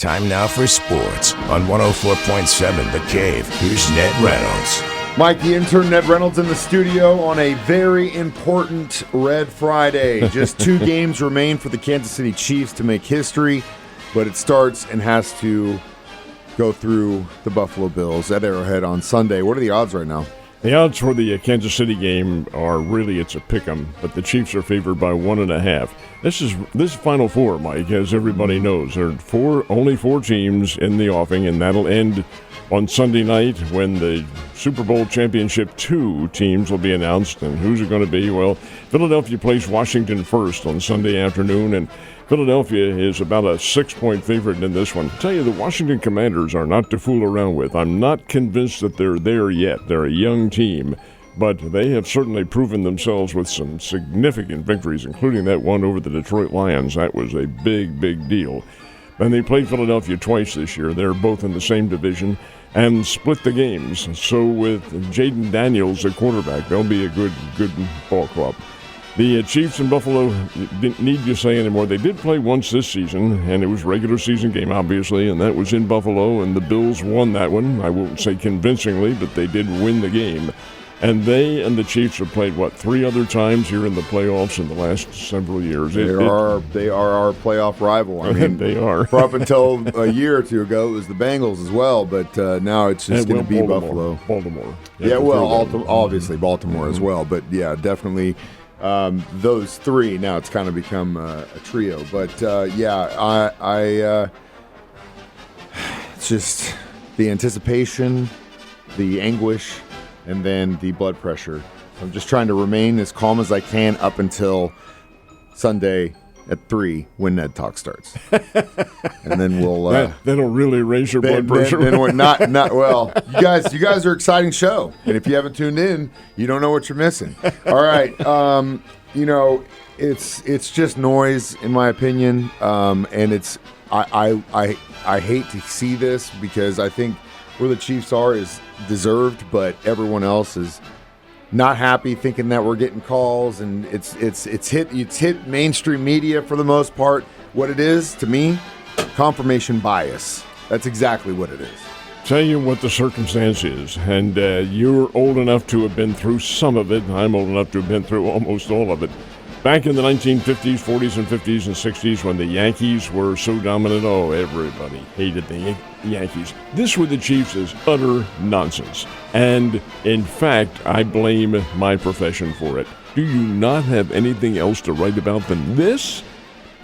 Time now for sports on 104.7 The Cave. Here's Ned Reynolds. Mike, the intern, Ned Reynolds, in the studio on a very important Red Friday. Just 2 games remain for the Kansas City Chiefs to make history, but it starts and has to go through the Buffalo Bills at Arrowhead on Sunday. What are the odds right now? The odds for the Kansas City game are really, it's a pick'em, but the Chiefs are favored by 1.5. This Final Four, Mike, as everybody knows, there are only 4 teams in the offing, and that'll end on Sunday night when the Super Bowl Championship 2 teams will be announced. And who's it going to be? Well, Philadelphia plays Washington first on Sunday afternoon, and Philadelphia is about a 6-point favorite in this one. I tell you, the Washington Commanders are not to fool around with. I'm not convinced that they're there yet. They're a young team, but they have certainly proven themselves with some significant victories, including that one over the Detroit Lions. That was a big, big deal. And they played Philadelphia twice this year. They're both in the same division and split the games. So with Jaden Daniels at quarterback, they'll be a good ball club. The Chiefs in Buffalo didn't need to say anymore. They did play once this season, and it was a regular season game, obviously, and that was in Buffalo, and the Bills won that one. I won't say convincingly, but they did win the game. And they and the Chiefs have played, 3 other times here in the playoffs in the last several years. They are our playoff rival. I mean, they are. For up until a year or 2 ago, it was the Bengals as well, but now it's just going to be Buffalo. Baltimore. Yeah, well, obviously Baltimore as well, but yeah, definitely those 3. Now it's kind of become a trio. But it's just the anticipation, the anguish, and then the blood pressure. I'm just trying to remain as calm as I can up until Sunday at 3 when Ned Talk starts, and then we'll. That'll really raise your blood pressure. Then we're not well. You guys are an exciting show, and if you haven't tuned in, you don't know what you're missing. All right, it's just noise in my opinion, and it's I hate to see this because I think where the Chiefs are is deserved, but everyone else is not happy, thinking that we're getting calls, and it's hit mainstream media for the most part. What it is to me, confirmation bias. That's exactly what it is. Tell you what the circumstance is, and you're old enough to have been through some of it. I'm old enough to have been through almost all of it. Back in the 1950s, 40s, and 50s and 60s, when the Yankees were so dominant, everybody hated the Yankees. This with the Chiefs is utter nonsense. And, in fact, I blame my profession for it. Do you not have anything else to write about than this?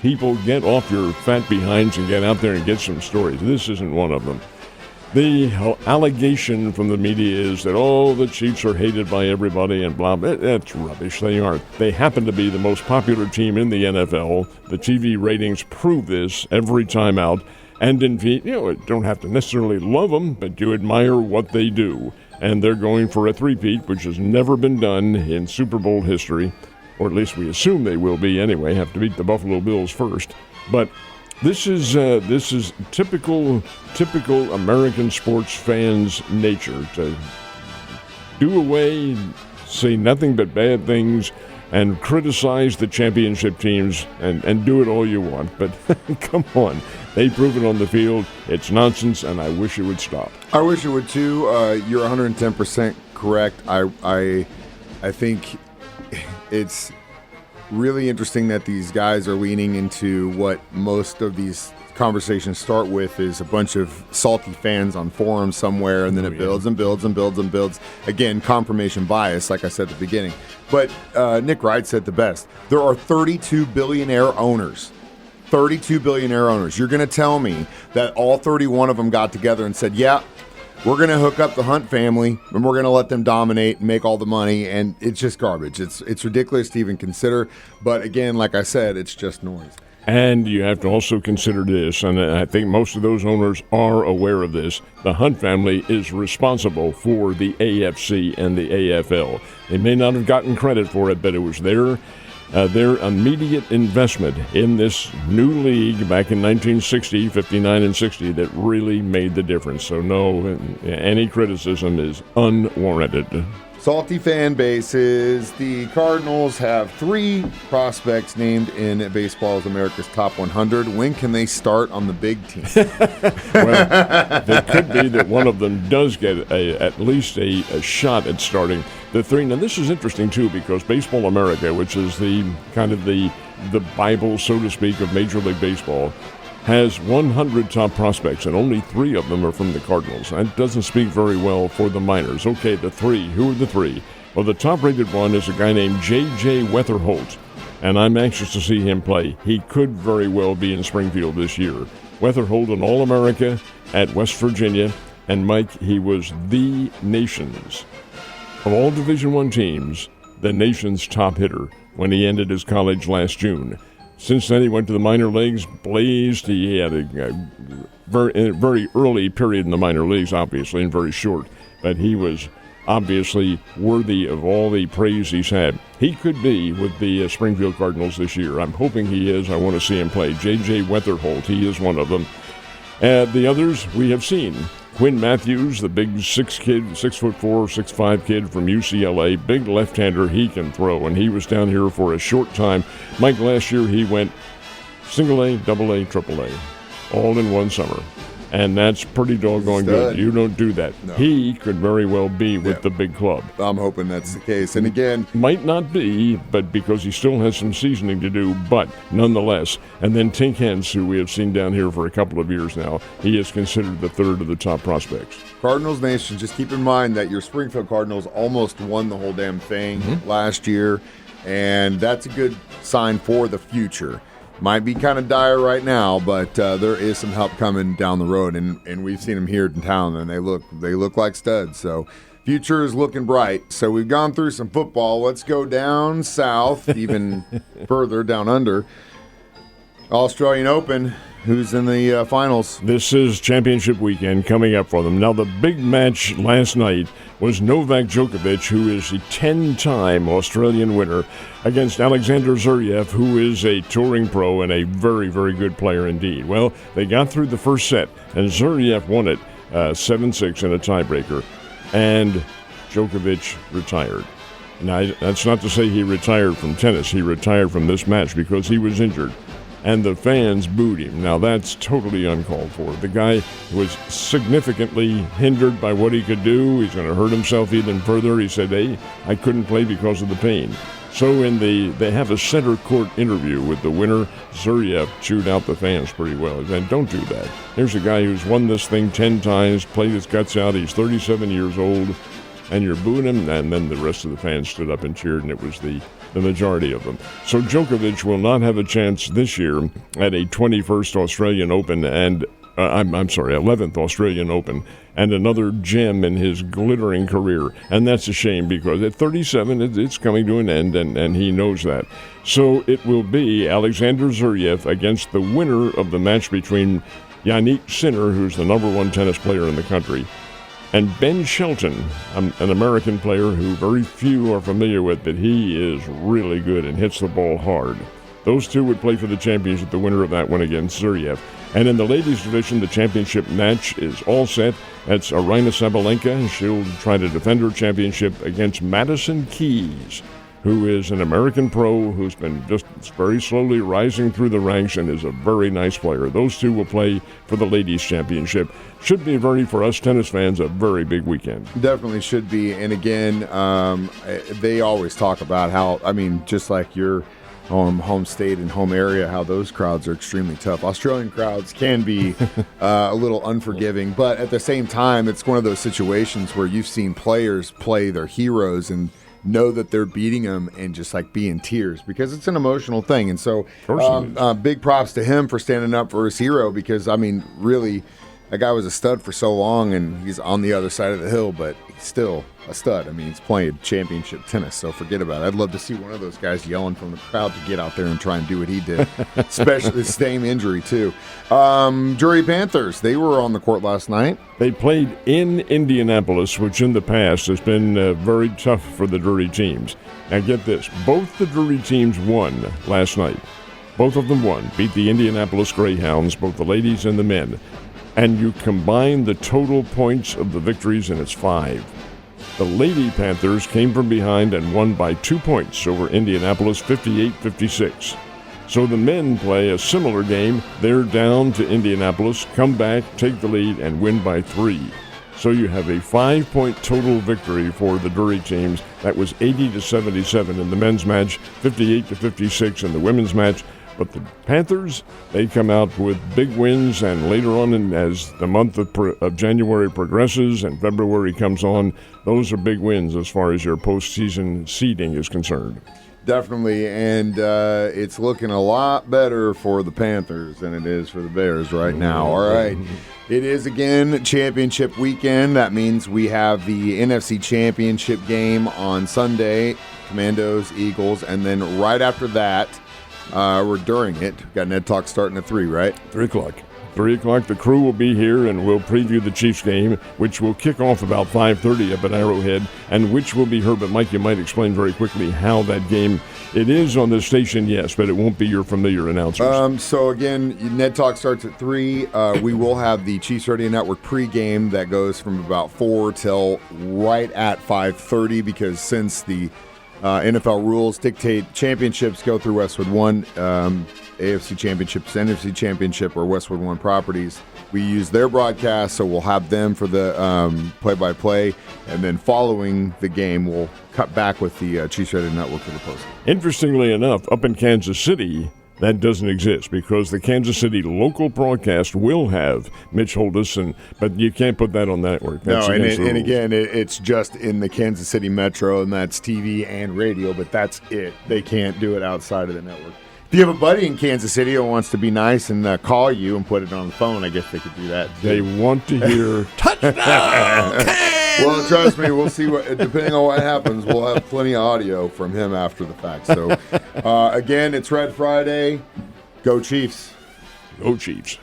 People, get off your fat behinds and get out there and get some stories. This isn't one of them. The allegation from the media is that, the Chiefs are hated by everybody and blah, blah. That's rubbish. They aren't. They happen to be the most popular team in the NFL. The TV ratings prove this every time out. And indeed, don't have to necessarily love them, but you admire what they do. And they're going for a three-peat, which has never been done in Super Bowl history, or at least we assume they will be anyway. Have to beat the Buffalo Bills first. But This is typical American sports fans' nature to do away, say nothing but bad things, and criticize the championship teams and do it all you want. But come on, they prove it on the field. It's nonsense, and I wish it would stop. I wish it would too. You're 110% correct. I think it's really interesting that these guys are leaning into what most of these conversations start with is a bunch of salty fans on forums somewhere, and then it builds and builds and builds and builds. Again, confirmation bias, like I said at the beginning. But Nick Wright said the best. There are 32 billionaire owners. 32 billionaire owners. You're going to tell me that all 31 of them got together and said, yeah, we're going to hook up the Hunt family, and we're going to let them dominate and make all the money, and it's just garbage. It's ridiculous to even consider. But again, like I said, it's just noise. And you have to also consider this, and I think most of those owners are aware of this. The Hunt family is responsible for the AFC and the AFL. They may not have gotten credit for it, but it was their immediate investment in this new league back in 1960, 59 and 60, that really made the difference. So no, any criticism is unwarranted. Salty fan bases. The Cardinals have 3 prospects named in Baseball's America's Top 100. When can they start on the big team? Well, there could be that one of them does get at least a shot at starting the 3. Now, this is interesting, too, because Baseball America, which is the kind of the Bible, so to speak, of Major League Baseball, has 100 top prospects, and only 3 of them are from the Cardinals. That doesn't speak very well for the minors. Okay, the 3. Who are the 3? Well, the top-rated one is a guy named J.J. Weatherholt, and I'm anxious to see him play. He could very well be in Springfield this year. Weatherholt, an All-America at West Virginia, and Mike, he was the nation's, of all Division I teams, the nation's top hitter when he ended his college last June. Since then, he went to the minor leagues, blazed. He had a very early period in the minor leagues, obviously, and very short. But he was obviously worthy of all the praise he's had. He could be with the Springfield Cardinals this year. I'm hoping he is. I want to see him play. J.J. Weatherholt, he is one of them. The others we have seen. Quinn Matthews, the big 6'4", 6'5" kid from UCLA, big left-hander, he can throw, and he was down here for a short time. Mike, last year he went single A, double A, triple A, all in one summer. And that's pretty doggone good. You don't do that. No. He could very well be with the big club. I'm hoping that's the case. And again, might not be, but because he still has some seasoning to do, but nonetheless. And then Tink Hens, who we have seen down here for a couple of years now, he is considered the 3rd of the top prospects. Cardinals Nation, just keep in mind that your Springfield Cardinals almost won the whole damn thing last year, and that's a good sign for the future. Might be kind of dire right now, but there is some help coming down the road, and we've seen them here in town, and they look like studs. So future is looking bright. So we've gone through some football. Let's go down south, even further down under. Australian Open. Who's in the finals? This is championship weekend coming up for them. Now, the big match last night was Novak Djokovic, who is a 10-time Australian winner, against Alexander Zverev, who is a touring pro and a very, very good player indeed. Well, they got through the first set, and Zverev won it 7-6 in a tiebreaker, and Djokovic retired. Now, that's not to say he retired from tennis. He retired from this match because he was injured. And the fans booed him. Now, that's totally uncalled for. The guy was significantly hindered by what he could do. He's going to hurt himself even further. He said, hey, I couldn't play because of the pain. So they have a center court interview with the winner. Zverev chewed out the fans pretty well. He said, don't do that. Here's a guy who's won this thing 10 times, played his guts out. He's 37 years old, and you're booing him. And then the rest of the fans stood up and cheered, and it was the majority of them. So Djokovic will not have a chance this year at a 21st Australian Open and 11th Australian Open, and another gem in his glittering career. And that's a shame because at 37, it's coming to an end, and he knows that. So it will be Alexander Zverev against the winner of the match between Yannick Sinner, who's the number 1 tennis player in the country, and Ben Shelton, an American player who very few are familiar with, but he is really good and hits the ball hard. Those two would play for the championship, the winner of that one against Zverev. And in the ladies' division, the championship match is all set. That's Aryna Sabalenka. She'll try to defend her championship against Madison Keys, who is an American pro who's been just very slowly rising through the ranks and is a very nice player. Those two will play for the ladies' championship. Should be for us tennis fans, a very big weekend. Definitely should be. And again, they always talk about how, just like your home state and home area, how those crowds are extremely tough. Australian crowds can be a little unforgiving, but at the same time, it's one of those situations where you've seen players play their heroes and know that they're beating them and just like be in tears because it's an emotional thing. And so big props to him for standing up for his hero because, really, that guy was a stud for so long and he's on the other side of the hill, but he's still a stud. He's playing championship tennis, so forget about it. I'd love to see one of those guys yelling from the crowd to get out there and try and do what he did, especially the same injury, too. Drury Panthers, they were on the court last night. They played in Indianapolis, which in the past has been very tough for the Drury teams. Now get this, both the Drury teams won last night. Both of them won, beat the Indianapolis Greyhounds, both the ladies and the men. And you combine the total points of the victories, and it's 5. The Lady Panthers came from behind and won by 2 points over Indianapolis, 58-56. So the men play a similar game. They're down to Indianapolis, come back, take the lead, and win by 3. So you have a 5-point total victory for the Drury teams. That was 80-77 in the men's match, 58-56 in the women's match. But the Panthers, they come out with big wins, and later on, as the month of January progresses and February comes on, those are big wins as far as your postseason seeding is concerned. Definitely, and it's looking a lot better for the Panthers than it is for the Bears right now. All right, it is again championship weekend. That means we have the NFC Championship game on Sunday, Commandos, Eagles, and then right after that, we're during it. We've got Ned Talk starting at 3, right? 3 o'clock. 3 o'clock, the crew will be here, and we'll preview the Chiefs game, which will kick off about 5:30 up at Arrowhead, and which will be heard. But, Mike, you might explain very quickly how that game, it is on the station, yes, but it won't be your familiar announcers. So, again, Ned Talk starts at 3. We will have the Chiefs Radio Network pregame that goes from about 4 till right at 5:30, because since the NFL rules dictate championships go through Westwood One, AFC Championships, NFC Championship, or Westwood One properties. We use their broadcast, so we'll have them for the play-by-play, and then following the game, we'll cut back with the Chiefs Radio Network for the post. Interestingly enough, up in Kansas City, that doesn't exist because the Kansas City local broadcast will have Mitch Holdus, but you can't put that on that network. That's and again, it's just in the Kansas City metro, and that's TV and radio, but that's it. They can't do it outside of the network. If you have a buddy in Kansas City who wants to be nice and call you and put it on the phone, I guess they could do that too. They want to hear touchdown. Well, trust me, we'll see. Depending on what happens, we'll have plenty of audio from him after the fact. So, again, it's Red Friday. Go Chiefs. Go Chiefs.